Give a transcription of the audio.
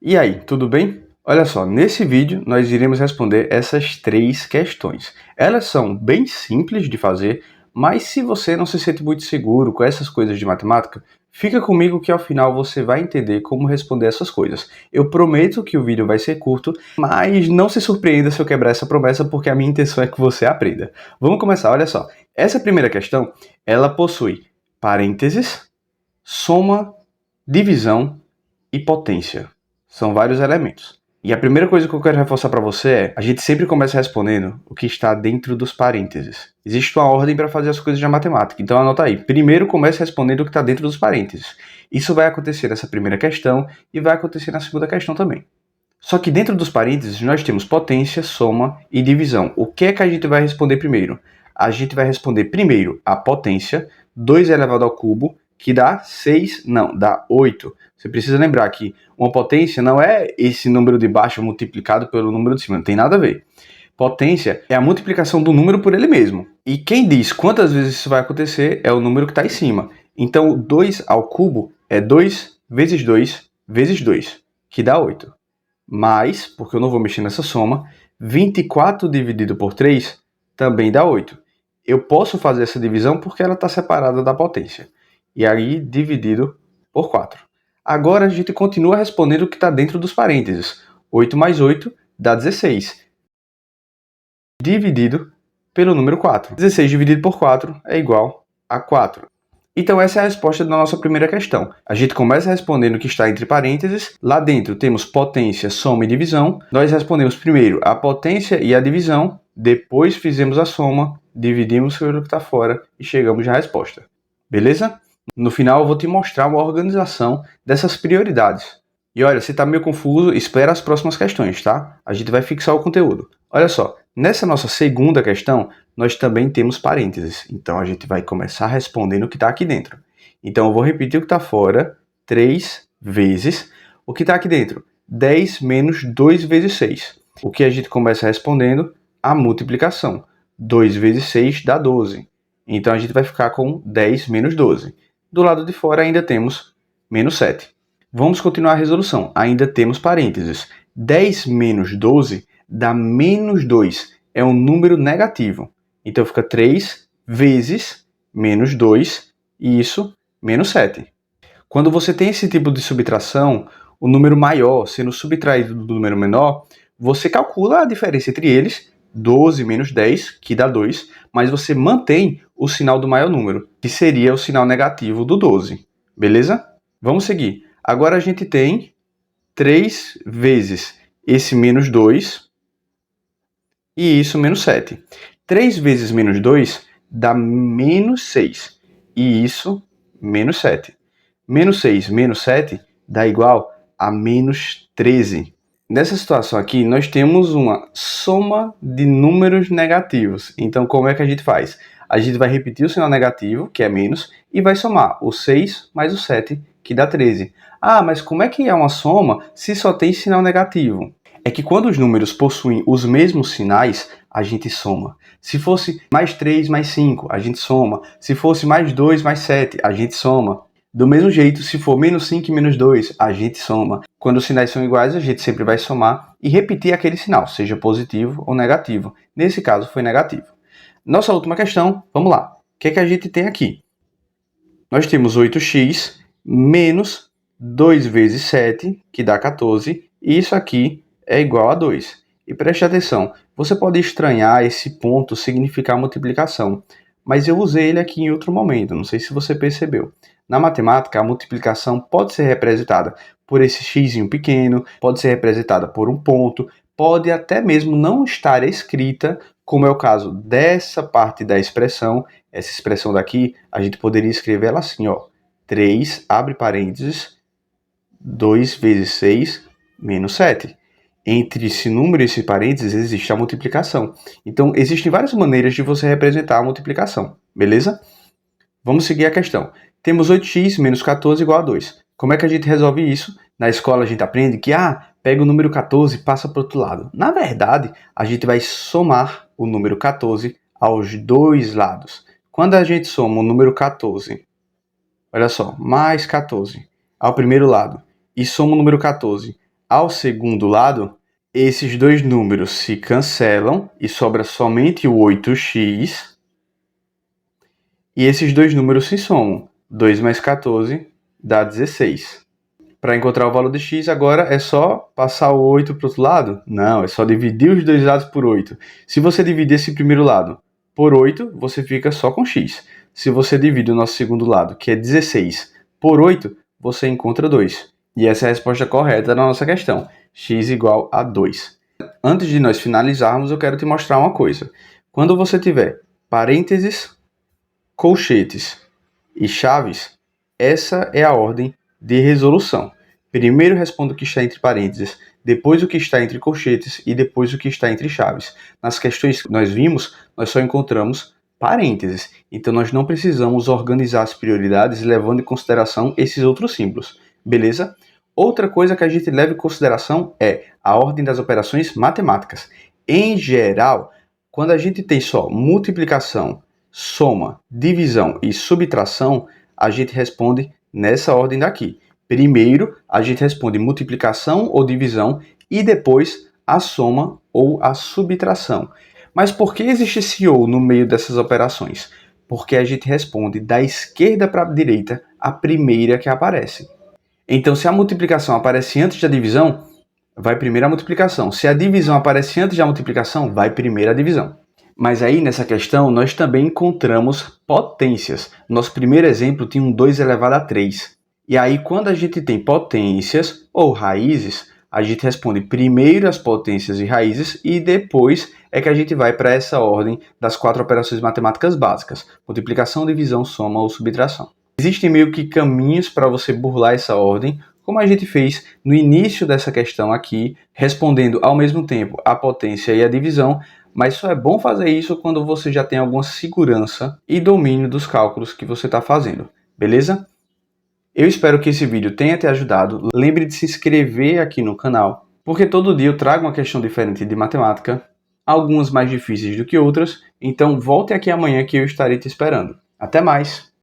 E aí, tudo bem? Olha só, nesse vídeo nós iremos responder essas três questões. Elas são bem simples de fazer, mas se você não se sente muito seguro com essas coisas de matemática, fica comigo que ao final você vai entender como responder essas coisas. Eu prometo que o vídeo vai ser curto, mas não se surpreenda se eu quebrar essa promessa, porque a minha intenção é que você aprenda. Vamos começar, olha só. Essa primeira questão, ela possui parênteses, soma, divisão e potência. São vários elementos. E a primeira coisa que eu quero reforçar para você é, a gente sempre começa respondendo o que está dentro dos parênteses. Existe uma ordem para fazer as coisas da matemática, então anota aí. Primeiro comece respondendo o que está dentro dos parênteses. Isso vai acontecer nessa primeira questão e vai acontecer na segunda questão também. Só que dentro dos parênteses nós temos potência, soma e divisão. O que é que a gente vai responder primeiro? A gente vai responder primeiro a potência, 2 elevado ao cubo, que dá 6, não, dá 8. Você precisa lembrar que uma potência não é esse número de baixo multiplicado pelo número de cima, não tem nada a ver. Potência é a multiplicação do número por ele mesmo. E quem diz quantas vezes isso vai acontecer é o número que está em cima. Então, 2 ao cubo é 2 vezes 2 vezes 2, que dá 8. Mais, porque eu não vou mexer nessa soma, 24 dividido por 3 também dá 8. Eu posso fazer essa divisão porque ela está separada da potência. E aí, dividido por 4. Agora a gente continua respondendo o que está dentro dos parênteses. 8 mais 8 dá 16. Dividido pelo número 4. 16 dividido por 4 é igual a 4. Então essa é a resposta da nossa primeira questão. A gente começa respondendo o que está entre parênteses. Lá dentro temos potência, soma e divisão. Nós respondemos primeiro a potência e a divisão. Depois fizemos a soma, dividimos pelo que está fora e chegamos à resposta. Beleza? No final eu vou te mostrar uma organização dessas prioridades. E olha, se está meio confuso, espera as próximas questões, tá? A gente vai fixar o conteúdo. Olha só, nessa nossa segunda questão, nós também temos parênteses. Então a gente vai começar respondendo o que está aqui dentro. Então eu vou repetir o que está fora 3 vezes o que está aqui dentro. 10 menos 2 vezes 6. O que a gente começa respondendo? A multiplicação. 2 vezes 6 dá 12. Então a gente vai ficar com 10 menos 12. Do lado de fora ainda temos menos 7. Vamos continuar a resolução. Ainda temos parênteses. 10 menos 12 dá menos 2. É um número negativo. Então fica 3 vezes menos 2, e isso, menos 7. Quando você tem esse tipo de subtração, o número maior sendo subtraído do número menor, você calcula a diferença entre eles, 12 menos 10, que dá 2, mas você mantém o sinal do maior número, que seria o sinal negativo do 12. Beleza? Vamos seguir. Agora a gente tem 3 vezes esse menos 2 e isso menos 7. 3 vezes menos 2 dá menos 6 e isso menos 7. Menos 6 menos 7 dá igual a menos 13. Nessa situação aqui, nós temos uma soma de números negativos. Então, como é que a gente faz? A gente vai repetir o sinal negativo, que é menos, e vai somar o 6 mais o 7, que dá 13. Ah, mas como é que é uma soma se só tem sinal negativo? É que quando os números possuem os mesmos sinais, a gente soma. Se fosse mais 3 mais 5, a gente soma. Se fosse mais 2 mais 7, a gente soma. Do mesmo jeito, se for menos 5 e menos 2, a gente soma. Quando os sinais são iguais, a gente sempre vai somar e repetir aquele sinal, seja positivo ou negativo. Nesse caso, foi negativo. Nossa última questão, vamos lá. O que é que a gente tem aqui? Nós temos 8x menos 2 vezes 7, que dá 14, e isso aqui é igual a 2. E preste atenção, você pode estranhar esse ponto significar multiplicação, mas eu usei ele aqui em outro momento, não sei se você percebeu. Na matemática, a multiplicação pode ser representada por esse xzinho pequeno, pode ser representada por um ponto, pode até mesmo não estar escrita, como é o caso dessa parte da expressão. Essa expressão daqui, a gente poderia escrever ela assim, ó. 3, abre parênteses, 2 vezes 6, menos 7. Entre esse número e esse parênteses existe a multiplicação. Então, existem várias maneiras de você representar a multiplicação, beleza? Vamos seguir a questão. Temos 8x menos 14 igual a 2. Como é que a gente resolve isso? Na escola a gente aprende que, pega o número 14 e passa para o outro lado. Na verdade, a gente vai somar o número 14 aos dois lados. Quando a gente soma o número 14, olha só, mais 14 ao primeiro lado, e soma o número 14 ao segundo lado, esses dois números se cancelam e sobra somente o 8x. E esses dois números se somam. 2 mais 14 dá 16. Para encontrar o valor de x, agora é só passar o 8 para o outro lado? Não, é só dividir os dois lados por 8. Se você dividir esse primeiro lado por 8, você fica só com x. Se você divide o nosso segundo lado, que é 16, por 8, você encontra 2. E essa é a resposta correta da nossa questão. X igual a 2. Antes de nós finalizarmos, eu quero te mostrar uma coisa. Quando você tiver parênteses, colchetes e chaves, essa é a ordem de resolução. Primeiro respondo o que está entre parênteses, depois o que está entre colchetes e depois o que está entre chaves. Nas questões que nós vimos, nós só encontramos parênteses, então nós não precisamos organizar as prioridades levando em consideração esses outros símbolos, beleza? Outra coisa que a gente leva em consideração é a ordem das operações matemáticas. Em geral, quando a gente tem só multiplicação, soma, divisão e subtração, a gente responde nessa ordem daqui. Primeiro, a gente responde multiplicação ou divisão e depois a soma ou a subtração. Mas por que existe esse ou no meio dessas operações? Porque a gente responde da esquerda para a direita a primeira que aparece. Então, se a multiplicação aparece antes da divisão, vai primeiro a multiplicação. Se a divisão aparece antes da multiplicação, vai primeiro a divisão. Mas aí, nessa questão, nós também encontramos potências. Nosso primeiro exemplo tinha um 2 elevado a 3. E aí, quando a gente tem potências ou raízes, a gente responde primeiro as potências e raízes e depois é que a gente vai para essa ordem das 4 operações matemáticas básicas: multiplicação, divisão, soma ou subtração. Existem meio que caminhos para você burlar essa ordem, como a gente fez no início dessa questão aqui, respondendo ao mesmo tempo a potência e a divisão, mas só é bom fazer isso quando você já tem alguma segurança e domínio dos cálculos que você está fazendo, beleza? Eu espero que esse vídeo tenha te ajudado. Lembre de se inscrever aqui no canal, porque todo dia eu trago uma questão diferente de matemática, algumas mais difíceis do que outras, então volte aqui amanhã que eu estarei te esperando. Até mais!